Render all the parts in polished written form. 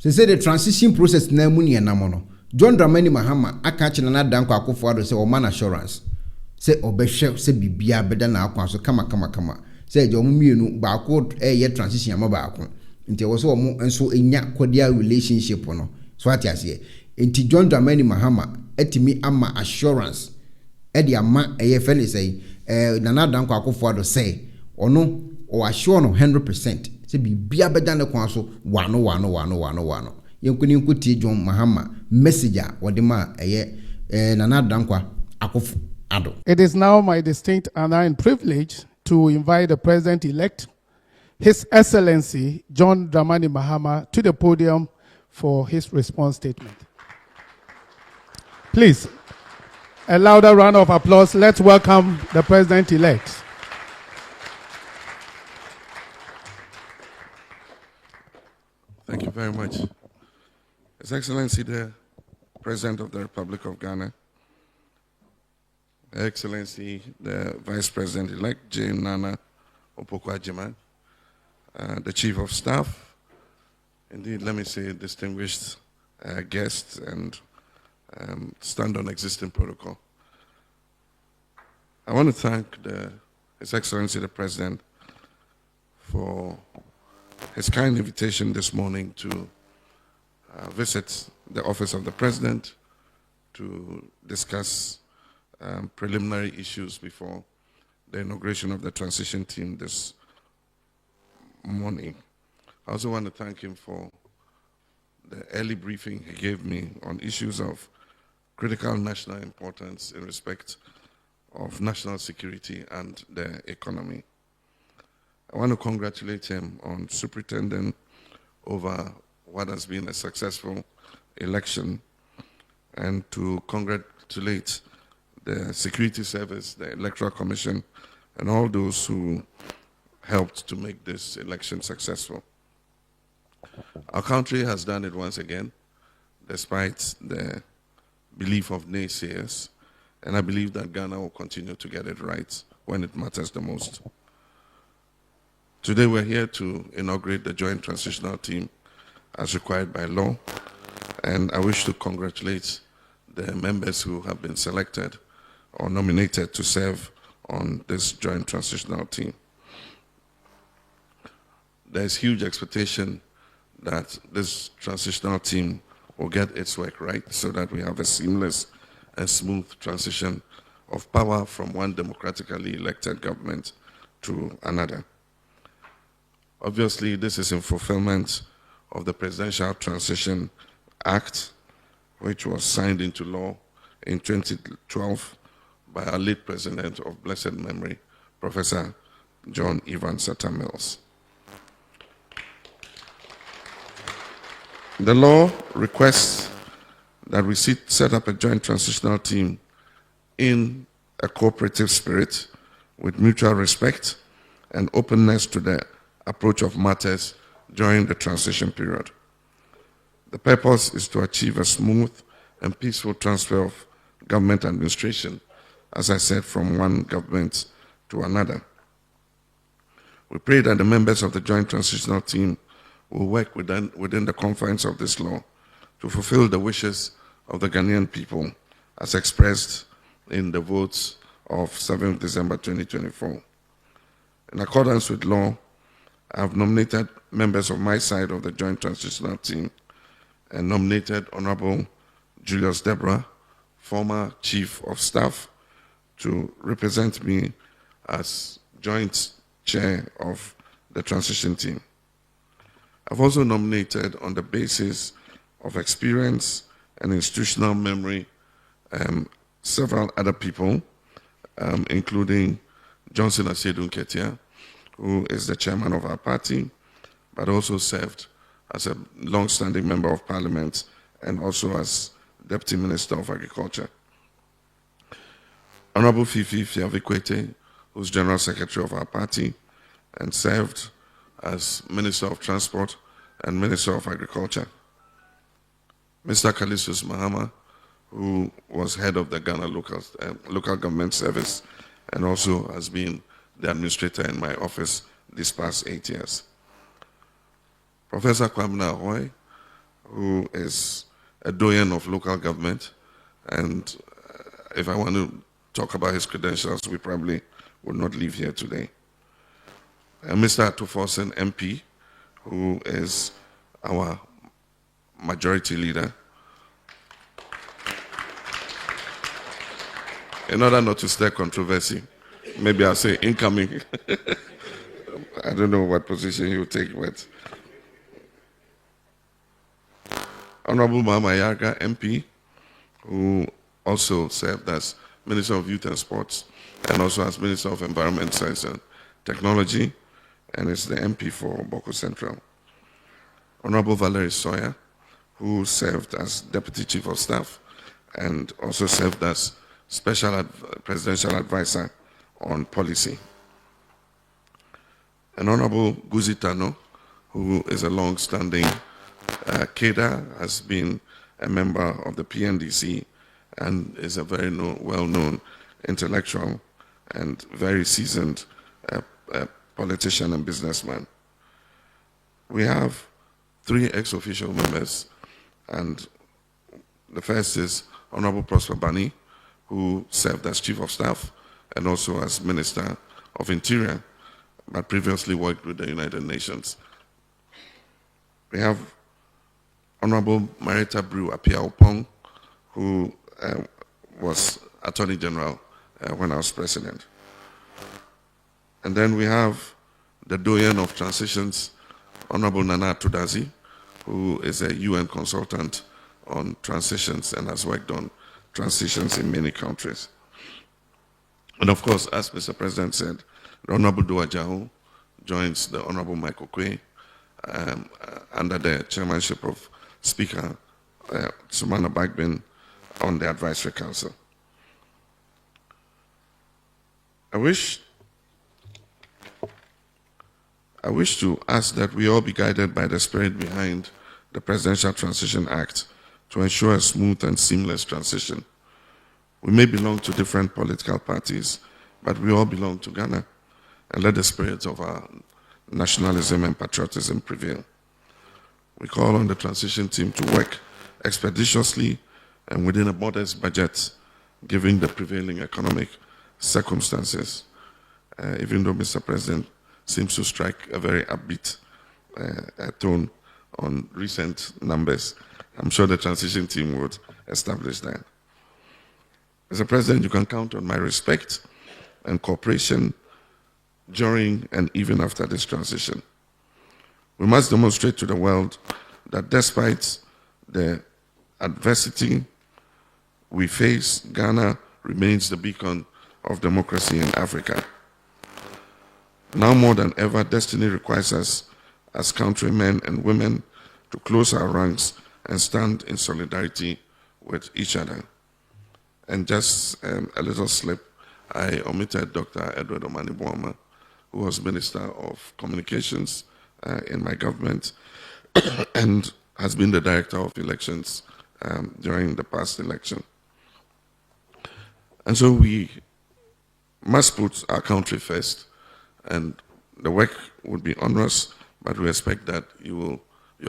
So say the transition process na mu ne namono. John Dramani Mahama aka chi Nana Addo akufo-addo say o man assurance. Say obehwe say bibia beda na akwa so kama. Say je omo mienu ba ko ye transition ama ba ko. Nti wo so omo enso enya cordial relationship no. So ati ase. Nti John Dramani Mahama etimi ama assurance. Edi ama eye fele say Nana Addo akufo-addo say ono o assure no 100%. Say bibia beda na kwa so wano. Yenkuni nkuti John Mahama message wadima Nana Addo akufo-addo. It is now my distinct honor and privilege to invite the President-elect, His Excellency John Dramani Mahama, to the podium for his response statement. Please, a louder round of applause. Let's welcome the President-elect. Thank you very much. His Excellency the President of the Republic of Ghana, Her Excellency the Vice President-elect, Nana Addo, the Chief of Staff, indeed, let me say distinguished guests and stand on existing protocol. I want to thank His Excellency the President for his kind invitation this morning to visit the office of the President to discuss preliminary issues before the inauguration of the transition team this morning. I also want to thank him for the early briefing he gave me on issues of critical national importance in respect of national security and the economy. I want to congratulate him on superintending over what has been a successful election and to congratulate the Security Service, the Electoral Commission, and all those who helped to make this election successful. Our country has done it once again, despite the belief of naysayers, and I believe that Ghana will continue to get it right when it matters the most. Today we're here to inaugurate the Joint Transitional Team as required by law, and I wish to congratulate the members who have been selected or nominated to serve on this Joint Transitional Team. There's huge expectation that this transitional team will get its work right so that we have a seamless and smooth transition of power from one democratically elected government to another. Obviously, this is in fulfillment of the Presidential Transition Act, which was signed into law in 2012 by our late President of blessed memory, Professor John Evan Sata Mills. The law requests that we set up a joint transitional team in a cooperative spirit with mutual respect and openness to the approach of matters during the transition period. The purpose is to achieve a smooth and peaceful transfer of government administration, as I said, from one government to another. We pray that the members of the Joint Transitional Team will work within the confines of this law to fulfill the wishes of the Ghanaian people as expressed in the votes of 7th December 2024. In accordance with law, I have nominated members of my side of the Joint Transitional Team and nominated Honorable Julius Deborah, former Chief of Staff, to represent me as Joint Chair of the Transition Team. I've also nominated, on the basis of experience and institutional memory, several other people, including Johnson Asiedu Nketia, who is the chairman of our party, but also served as a long-standing member of parliament and also as Deputy Minister of Agriculture. Honorable Fifi Fiavikwete, who's General Secretary of our party and served as Minister of Transport and Minister of Agriculture. Mr. Kalisus Mahama, who was head of the Ghana Local Government Service and also has been the administrator in my office these past 8 years. Professor Kwamina Ahoy, who is a doyen of local government. And if I want to talk about his credentials, we probably would not leave here today. Mr. Atufosen MP, who is our majority leader. In order not to stir controversy, maybe I'll say incoming. I don't know what position he will take, but Honorable Mahama MP, who also served as Minister of Youth and Sports and also as Minister of Environment, Science and Technology, and is the MP for Boko Central. Honorable Valerie Sawyer, who served as Deputy Chief of Staff and also served as Special Presidential Advisor on Policy. And Honorable Guzi Tano, who is a long-standing Kyei-Duah, has been a member of the PNDC and is a very well-known intellectual and very seasoned politician and businessman. We have 3 ex-official members, and the first is Honorable Prosper Bani, who served as Chief of Staff and also as Minister of Interior, but previously worked with the United Nations. We have Honorable Marita Brew Apia-Opong, who was Attorney General when I was President. And then we have the doyen of transitions, Honorable Nana Addo, who is a UN consultant on transitions and has worked on transitions in many countries. And of course, as Mr. President said, the Honorable Dua Jaho joins the Honorable Michael Kyei under the chairmanship of Speaker Sumana Bagbin on the Advisory Council. I wish to ask that we all be guided by the spirit behind the Presidential Transition Act to ensure a smooth and seamless transition. We may belong to different political parties, but we all belong to Ghana, and let the spirit of our nationalism and patriotism prevail. We call on the transition team to work expeditiously and within a modest budget, given the prevailing economic circumstances, even though Mr. President seems to strike a very upbeat tone on recent numbers. I'm sure the transition team would establish that. Mr. President, you can count on my respect and cooperation during and even after this transition. We must demonstrate to the world that despite the adversity we face, Ghana remains the beacon of democracy in Africa. Now more than ever, destiny requires us as countrymen and women to close our ranks and stand in solidarity with each other. And just a little slip, I omitted Dr. Edward Omani-Boama, who was Minister of Communications in my government and has been the Director of Elections during the past election. And so we must put our country first, and the work would be onerous, but we expect that you're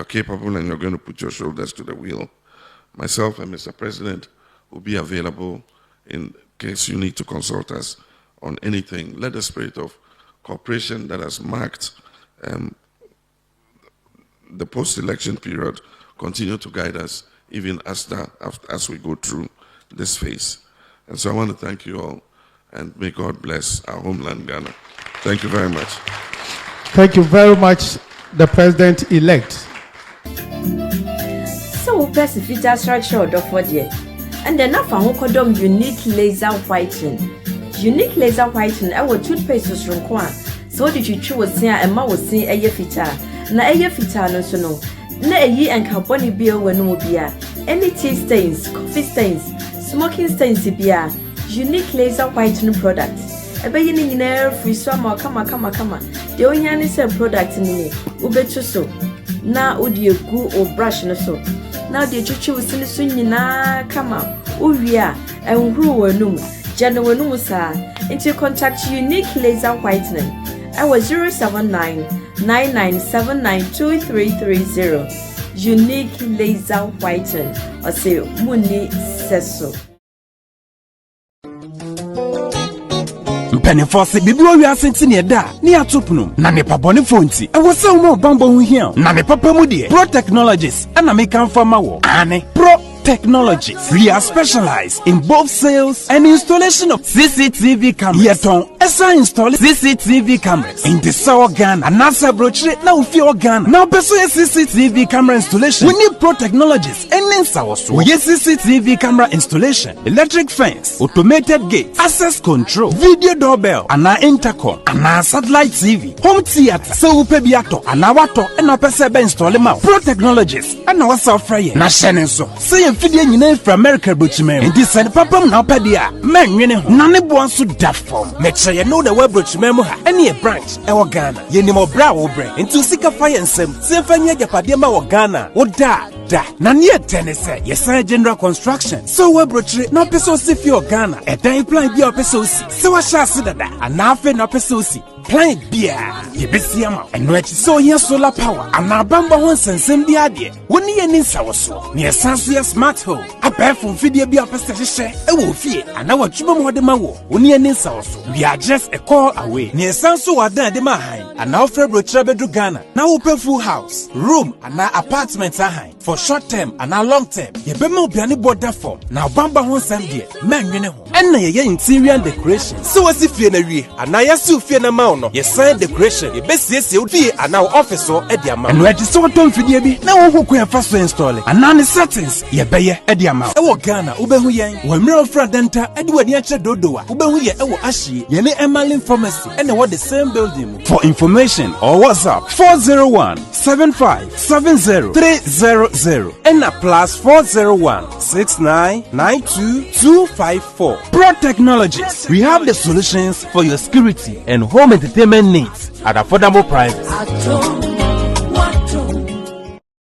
capable and you're going to put your shoulders to the wheel. Myself and Mr. President will be available in case you need to consult us on anything. Let the spirit of cooperation that has marked the post-election period continue to guide us even as we go through this phase. And so I want to thank you all, and may God bless our homeland, Ghana. Thank you very much. Thank you very much, the President-elect. So, Pacifica structure for dear. And then I found unique laser whitening. Unique laser whitening, I will toothpaste from Kwan. So did you choose here and ma was see a year fita. Na a year fita no so no. Na a year and carboni beer when no beer. Any tea stains, coffee stains, smoking stains beer. Unique laser whitening product. A beginning in air free summer, kama. The only same product in me. Ubetu so. Na udi go or brush no so. Now the chuchu was in the swing na kama. Uria and ruwa num. General Numusa. Into contact Unique Laser Whitening. I was 079 9979 2330. unique laser whiten or say muni seso. Pennyfo se bibi o wiase ntine da ne atopnum na ne pabone fonti e wo se wo bambo hu hia na ne papa mu de Pro Technologies ana me kan fama wo ane Pro Technologies. We are specialized in both sales and installation of CCTV cameras. Yeton, esa install CCTV cameras in the South Ghana and NASA brochure na ufi Ghana. Now pursue CCTV camera installation. We need Pro Technologies and in South. We get CCTV camera installation, electric fence, automated gate, access control, video doorbell, and our intercom, and our satellite TV, home theater, so upebiato, and our water, and our person install them out. Pro Technologies and our software. Na shenenso. Say fidie nyina from America brochimem enti send papam na opedia manwene ho na ne bo so da form me che no the web brochimem ha ene e branch e wo Ghana ye ni mo bra wo bre enti sika fire nsem se fanya japade ma wo Ghana wo da na ne tenese ye general construction so web brochire na peso si fi o Ghana e dan plan bi o peso si se wa sha se dada ana afi na peso si plan bia ye besi ama eno achi so ye solar power ana bamba ho nsensem bi ade woni ye ni nsawoso ne sanso ye smart home abefo video bi apesta hye e wo fie ana watwuma mo de ma wo woni ye ni nsawoso we are just a call away ne sanso wadan de ma han ana ofre brochire bedu Ghana na wo pe full house room ana apartment ahan for short term ana long term ye be ma obiane border form na bamba ho nsem de manwene ho enna ye interior decoration so wasi fie na wie ana ye si fie na ma no ye sign decoration ye besiesie fie ana office so e dia ma eno edi so tom fidie bi na wo hoku ya fa so install ana ne settings ye beye e dia ma e wo Ghana ubehu yen wo mre ofra denta e di wani ache dodoa ubehu ye e wo ahie ye ne Emerlin Pharmacy e na wo the same building. For information or WhatsApp 401-7570-300 and a +401-6992-254. Pro Technologies. We have the solutions for your security and home entertainment needs at affordable prices.